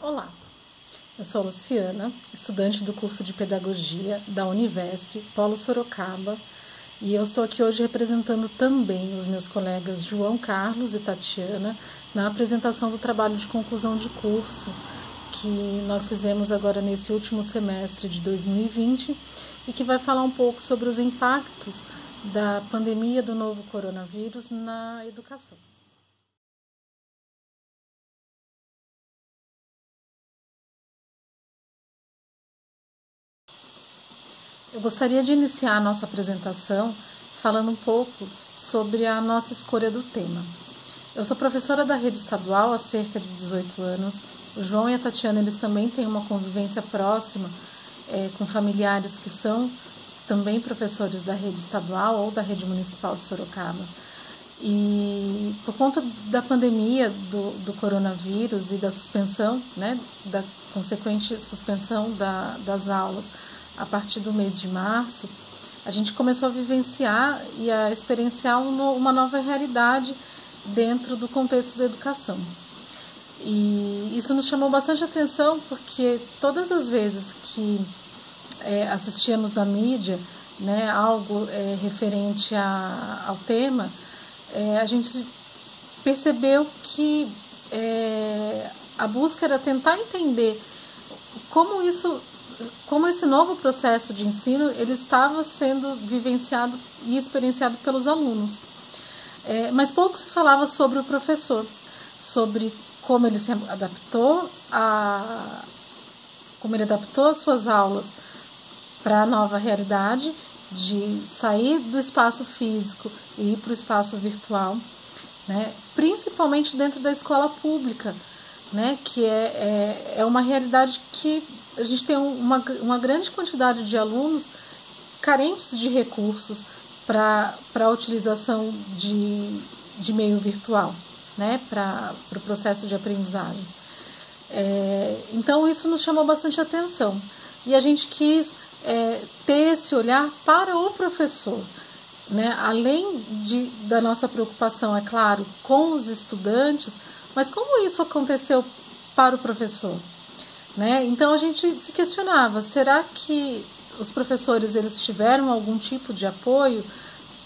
Olá, eu sou a Luciana, estudante do curso de Pedagogia da Univesp, Polo Sorocaba, e eu estou aqui hoje representando também os meus colegas João Carlos e Tatiana na apresentação do trabalho de conclusão de curso que nós fizemos agora nesse último semestre de 2020 e que vai falar um pouco sobre os impactos da pandemia do novo coronavírus na educação. Eu gostaria de iniciar a nossa apresentação falando um pouco sobre a nossa escolha do tema. Eu sou professora da rede estadual há cerca de 18 anos. O João e a Tatiana, eles também têm uma convivência próxima com familiares que são também professores da rede estadual ou da rede municipal de Sorocaba. E por conta da pandemia do coronavírus e da suspensão, da consequente suspensão das aulas, a partir do mês de março, a gente começou a vivenciar e a experienciar uma nova realidade dentro do contexto da educação. E isso nos chamou bastante atenção porque todas as vezes que assistíamos na mídia algo referente ao tema, a gente percebeu que a busca era tentar entender como esse novo processo de ensino ele estava sendo vivenciado e experienciado pelos alunos. Mas pouco se falava sobre o professor, sobre como ele se adaptou as suas aulas para a nova realidade de sair do espaço físico e ir para o espaço virtual, principalmente dentro da escola pública, que é uma realidade que a gente tem uma grande quantidade de alunos carentes de recursos para a utilização de meio virtual, para o processo de aprendizagem. Então, isso nos chamou bastante atenção. E a gente quis ter esse olhar para o professor, além da nossa preocupação, é claro, com os estudantes, mas como isso aconteceu para o professor? Então a gente se questionava, será que os professores eles tiveram algum tipo de apoio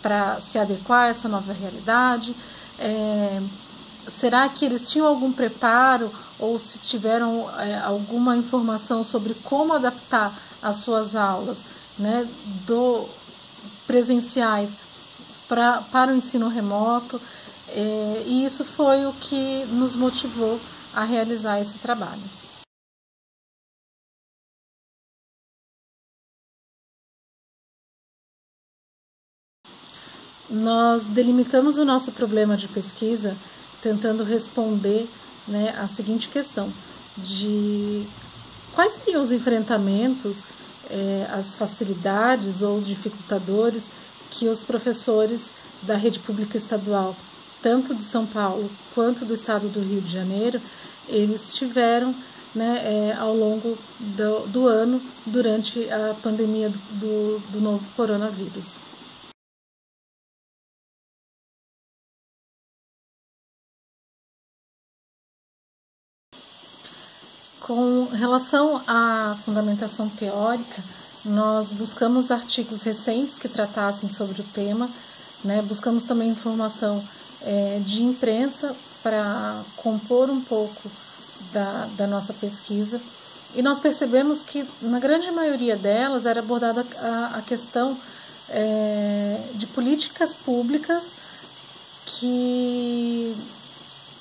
para se adequar a essa nova realidade? Será que eles tinham algum preparo ou se tiveram alguma informação sobre como adaptar as suas aulas do presenciais para o ensino remoto? E isso foi o que nos motivou a realizar esse trabalho. Nós delimitamos o nosso problema de pesquisa tentando responder a seguinte questão, de quais seriam os enfrentamentos, as facilidades ou os dificultadores que os professores da rede pública estadual, tanto de São Paulo quanto do estado do Rio de Janeiro, eles tiveram ao longo do ano durante a pandemia do novo coronavírus. Com relação à fundamentação teórica, nós buscamos artigos recentes que tratassem sobre o tema, buscamos também informação de imprensa para compor um pouco da nossa pesquisa, e nós percebemos que na grande maioria delas era abordada a questão de políticas públicas que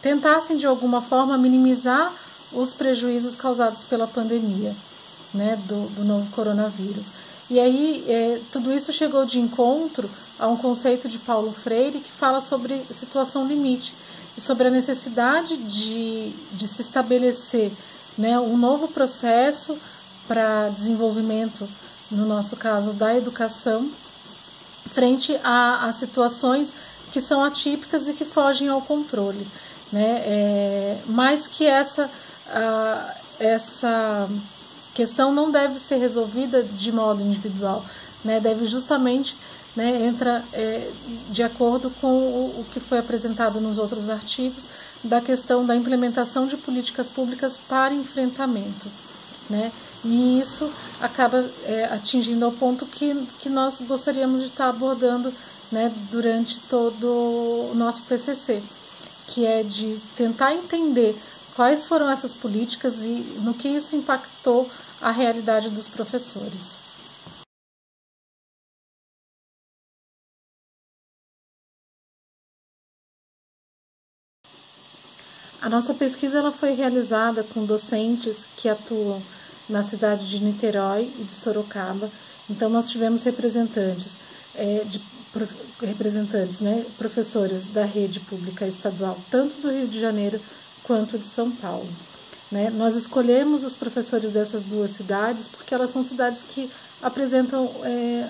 tentassem de alguma forma minimizar os prejuízos causados pela pandemia do novo coronavírus. E aí tudo isso chegou de encontro a um conceito de Paulo Freire que fala sobre situação limite e sobre a necessidade de se estabelecer um novo processo para desenvolvimento, no nosso caso, da educação, frente a situações que são atípicas e que fogem ao controle. Mas que essa questão não deve ser resolvida de modo individual, deve justamente entra de acordo com o que foi apresentado nos outros artigos, da questão da implementação de políticas públicas para enfrentamento, né? E isso acaba atingindo ao ponto que nós gostaríamos de estar abordando, né, durante todo o nosso TCC, que é de tentar entender quais foram essas políticas e no que isso impactou a realidade dos professores. A nossa pesquisa ela foi realizada com docentes que atuam na cidade de Niterói e de Sorocaba. Então, nós tivemos representantes, professores da rede pública estadual, tanto do Rio de Janeiro quanto de São Paulo. Né? Nós escolhemos os professores dessas duas cidades porque elas são cidades que apresentam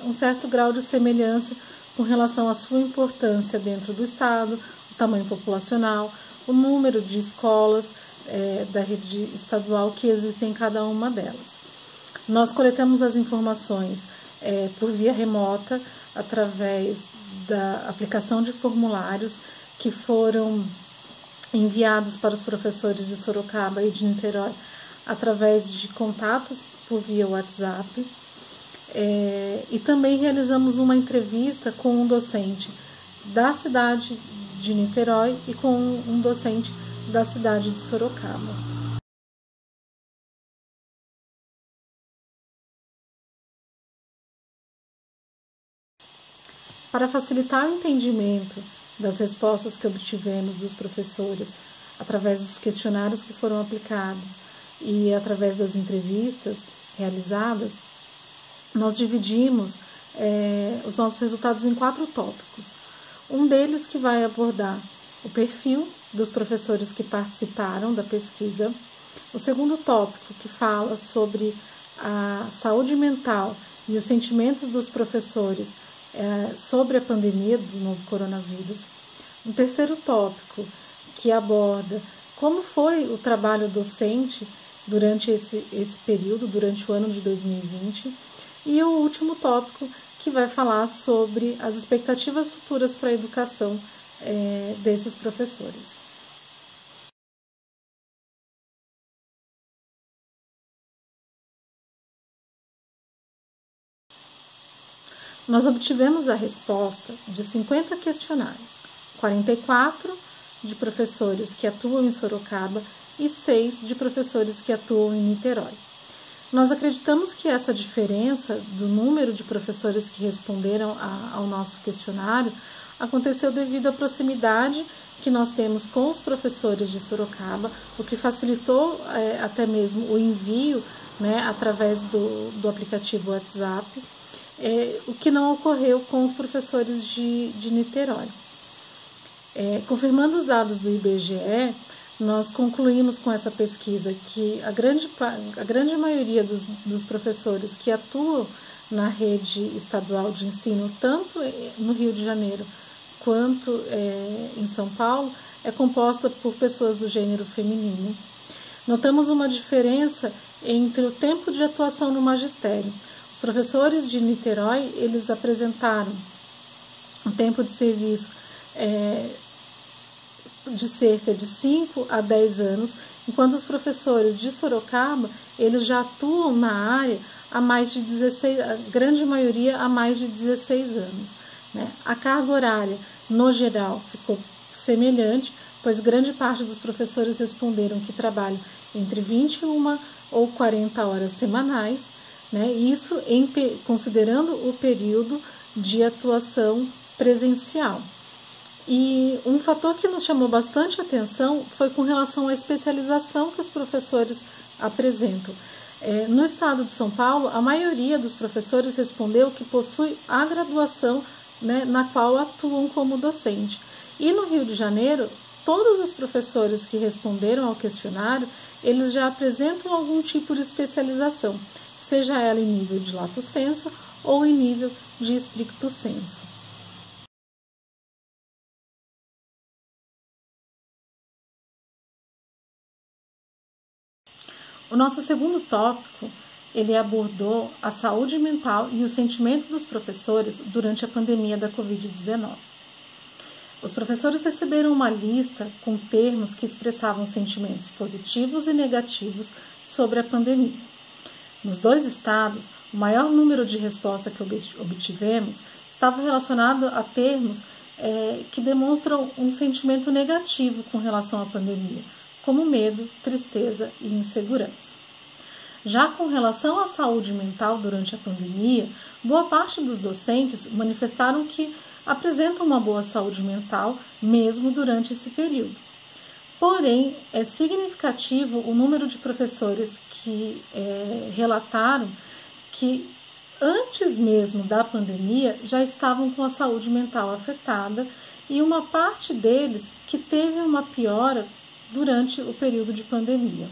um certo grau de semelhança com relação à sua importância dentro do Estado, o tamanho populacional, o número de escolas da rede estadual que existem em cada uma delas. Nós coletamos as informações por via remota, através da aplicação de formulários que foram enviados para os professores de Sorocaba e de Niterói, através de contatos por via WhatsApp. E também realizamos uma entrevista com um docente da cidade de Niterói e com um docente da cidade de Sorocaba. Para facilitar o entendimento das respostas que obtivemos dos professores através dos questionários que foram aplicados e através das entrevistas realizadas, nós dividimos os nossos resultados em 4 tópicos. Um deles que vai abordar o perfil dos professores que participaram da pesquisa. O segundo tópico, que fala sobre a saúde mental e os sentimentos dos professores sobre a pandemia do novo coronavírus. Um terceiro tópico, que aborda como foi o trabalho docente durante esse período, durante o ano de 2020. E o último tópico, que vai falar sobre as expectativas futuras para a educação desses professores. Nós obtivemos a resposta de 50 questionários, 44 de professores que atuam em Sorocaba e 6 de professores que atuam em Niterói. Nós acreditamos que essa diferença do número de professores que responderam ao nosso questionário aconteceu devido à proximidade que nós temos com os professores de Sorocaba, o que facilitou até mesmo o envio, né, através do aplicativo WhatsApp, o que não ocorreu com os professores de Niterói. Confirmando os dados do IBGE, nós concluímos com essa pesquisa que a grande maioria dos professores que atuam na rede estadual de ensino, tanto no Rio de Janeiro quanto em São Paulo, é composta por pessoas do gênero feminino. Notamos uma diferença entre o tempo de atuação no magistério. Os professores de Niterói, eles apresentaram um tempo de serviço de cerca de 5 a 10 anos, enquanto os professores de Sorocaba, eles já atuam na área há mais de 16, a grande maioria há mais de 16 anos. Né? A carga horária, no geral, ficou semelhante, pois grande parte dos professores responderam que trabalham entre 21 ou 40 horas semanais, né? Isso considerando o período de atuação presencial. E um fator que nos chamou bastante atenção foi com relação à especialização que os professores apresentam. No estado de São Paulo, a maioria dos professores respondeu que possui a graduação, né, na qual atuam como docente. E no Rio de Janeiro, todos os professores que responderam ao questionário, eles já apresentam algum tipo de especialização, seja ela em nível de lato sensu ou em nível de stricto sensu. O nosso segundo tópico, ele abordou a saúde mental e o sentimento dos professores durante a pandemia da Covid-19. Os professores receberam uma lista com termos que expressavam sentimentos positivos e negativos sobre a pandemia. Nos 2 estados, o maior número de respostas que obtivemos estava relacionado a termos que demonstram um sentimento negativo com relação à pandemia, como medo, tristeza e insegurança. Já com relação à saúde mental durante a pandemia, boa parte dos docentes manifestaram que apresentam uma boa saúde mental mesmo durante esse período. Porém, é significativo o número de professores que relataram que antes mesmo da pandemia já estavam com a saúde mental afetada e uma parte deles que teve uma piora durante o período de pandemia.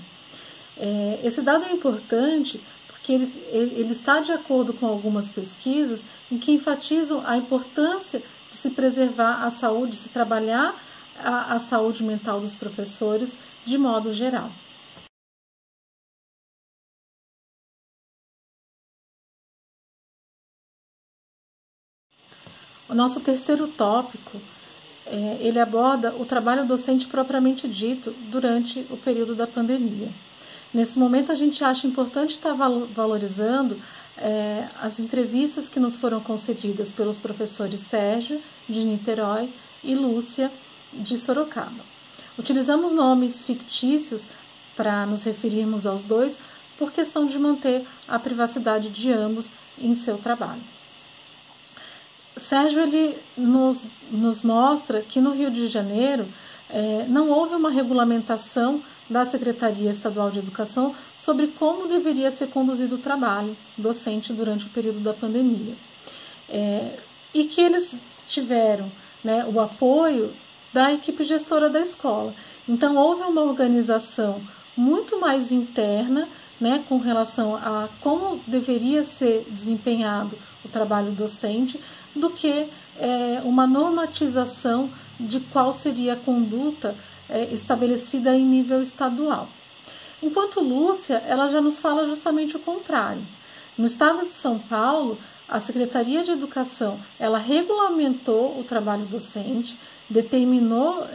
Esse dado é importante porque ele está de acordo com algumas pesquisas em que enfatizam a importância de se preservar a saúde, de se trabalhar a saúde mental dos professores de modo geral. O nosso terceiro tópico, ele aborda o trabalho docente propriamente dito durante o período da pandemia. Nesse momento, a gente acha importante estar valorizando as entrevistas que nos foram concedidas pelos professores Sérgio, de Niterói, e Lúcia, de Sorocaba. Utilizamos nomes fictícios para nos referirmos aos dois por questão de manter a privacidade de ambos em seu trabalho. Sérgio ele nos mostra que no Rio de Janeiro não houve uma regulamentação da Secretaria Estadual de Educação sobre como deveria ser conduzido o trabalho docente durante o período da pandemia. E que eles tiveram o apoio da equipe gestora da escola. Então, houve uma organização muito mais interna com relação a como deveria ser desempenhado o trabalho docente do que uma normatização de qual seria a conduta estabelecida em nível estadual. Enquanto Lúcia, ela já nos fala justamente o contrário. No estado de São Paulo, a Secretaria de Educação, ela regulamentou o trabalho docente, determinou,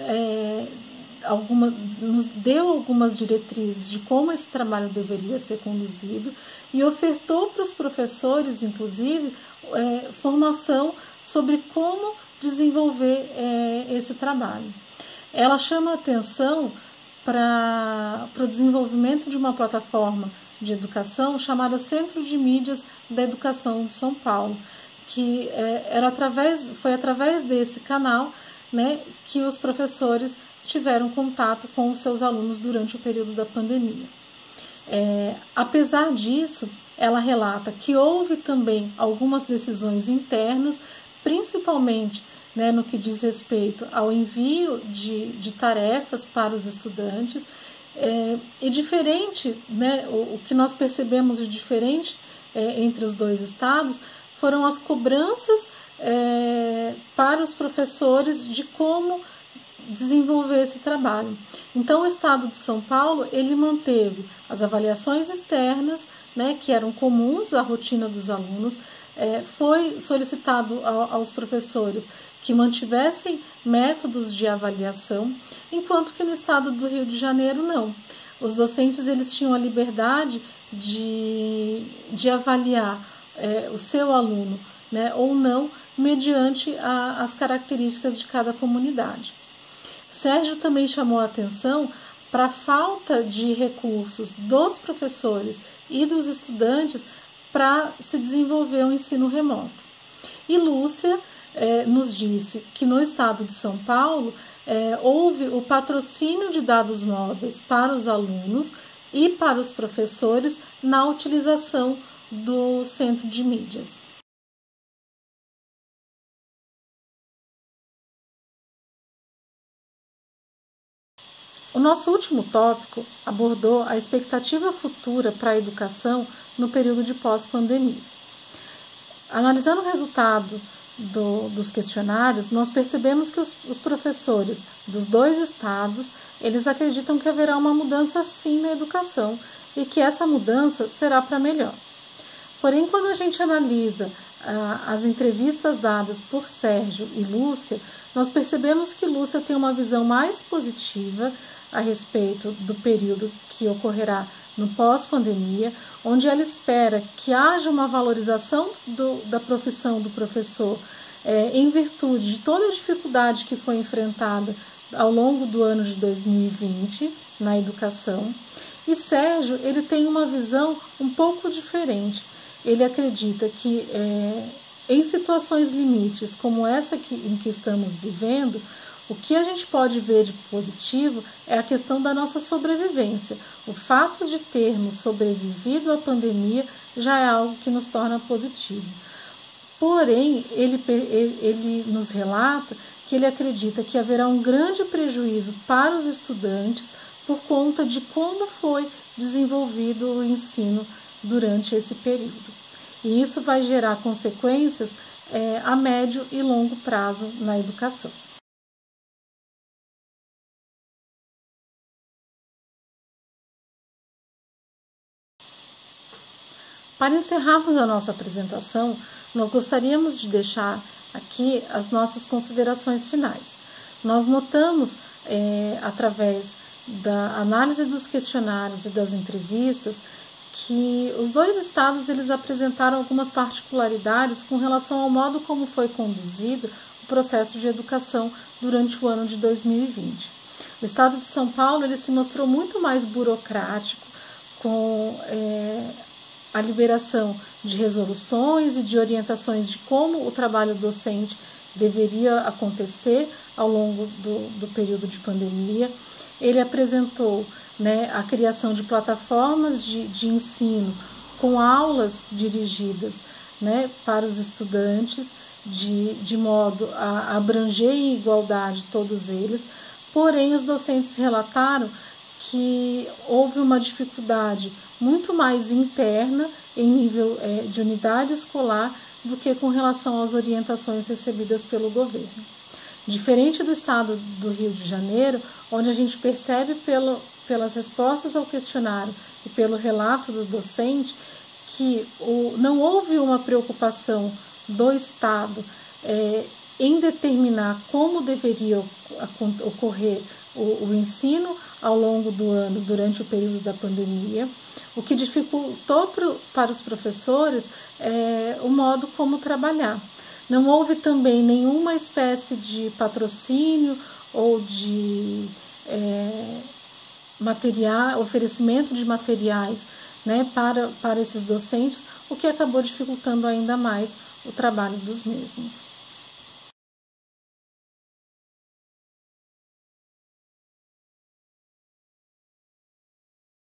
nos deu algumas diretrizes de como esse trabalho deveria ser conduzido e ofertou para os professores, inclusive, formação sobre como desenvolver esse trabalho. Ela chama a atenção para o desenvolvimento de uma plataforma de educação chamada Centro de Mídias da Educação de São Paulo, que foi através desse canal que os professores tiveram contato com os seus alunos durante o período da pandemia. Apesar disso, ela relata que houve também algumas decisões internas, principalmente no que diz respeito ao envio de tarefas para os estudantes, e diferente, o que nós percebemos de diferente entre os dois estados foram as cobranças para os professores de como desenvolver esse trabalho. Então, o estado de São Paulo, ele manteve as avaliações externas, que eram comuns à rotina dos alunos. Foi solicitado aos professores que mantivessem métodos de avaliação, enquanto que no estado do Rio de Janeiro não. Os docentes eles tinham a liberdade de avaliar o seu aluno ou não, mediante as características de cada comunidade. Sérgio também chamou a atenção para a falta de recursos dos professores e dos estudantes para se desenvolver o ensino remoto. E Lúcia nos disse que no estado de São Paulo houve o patrocínio de dados móveis para os alunos e para os professores na utilização do centro de mídias. O nosso último tópico abordou a expectativa futura para a educação no período de pós-pandemia. Analisando o resultado dos questionários, nós percebemos que os professores dos dois estados, eles acreditam que haverá uma mudança sim na educação e que essa mudança será para melhor. Porém, quando a gente analisa as entrevistas dadas por Sérgio e Lúcia, nós percebemos que Lúcia tem uma visão mais positiva a respeito do período que ocorrerá no pós-pandemia, onde ela espera que haja uma valorização da profissão do professor em virtude de toda a dificuldade que foi enfrentada ao longo do ano de 2020 na educação. E Sérgio, ele tem uma visão um pouco diferente. Ele acredita que em situações limites como essa em que estamos vivendo, o que a gente pode ver de positivo é a questão da nossa sobrevivência. O fato de termos sobrevivido à pandemia já é algo que nos torna positivo. Porém, ele nos relata que ele acredita que haverá um grande prejuízo para os estudantes por conta de como foi desenvolvido o ensino durante esse período. E isso vai gerar consequências a médio e longo prazo na educação. Para encerrarmos a nossa apresentação, nós gostaríamos de deixar aqui as nossas considerações finais. Nós notamos, através da análise dos questionários e das entrevistas, que os dois estados eles apresentaram algumas particularidades com relação ao modo como foi conduzido o processo de educação durante o ano de 2020. O estado de São Paulo ele se mostrou muito mais burocrático, com a liberação de resoluções e de orientações de como o trabalho docente deveria acontecer ao longo do período de pandemia. Ele apresentou a criação de plataformas de ensino com aulas dirigidas para os estudantes, de modo a abranger em igualdade todos eles, porém os docentes relataram que houve uma dificuldade muito mais interna em nível de unidade escolar do que com relação às orientações recebidas pelo governo. Diferente do estado do Rio de Janeiro, onde a gente percebe pelas respostas ao questionário e pelo relato do docente que não houve uma preocupação do estado em determinar como deveria ocorrer o ensino ao longo do ano, durante o período da pandemia, o que dificultou para os professores o modo como trabalhar. Não houve também nenhuma espécie de patrocínio ou de oferecimento de materiais para esses docentes, o que acabou dificultando ainda mais o trabalho dos mesmos.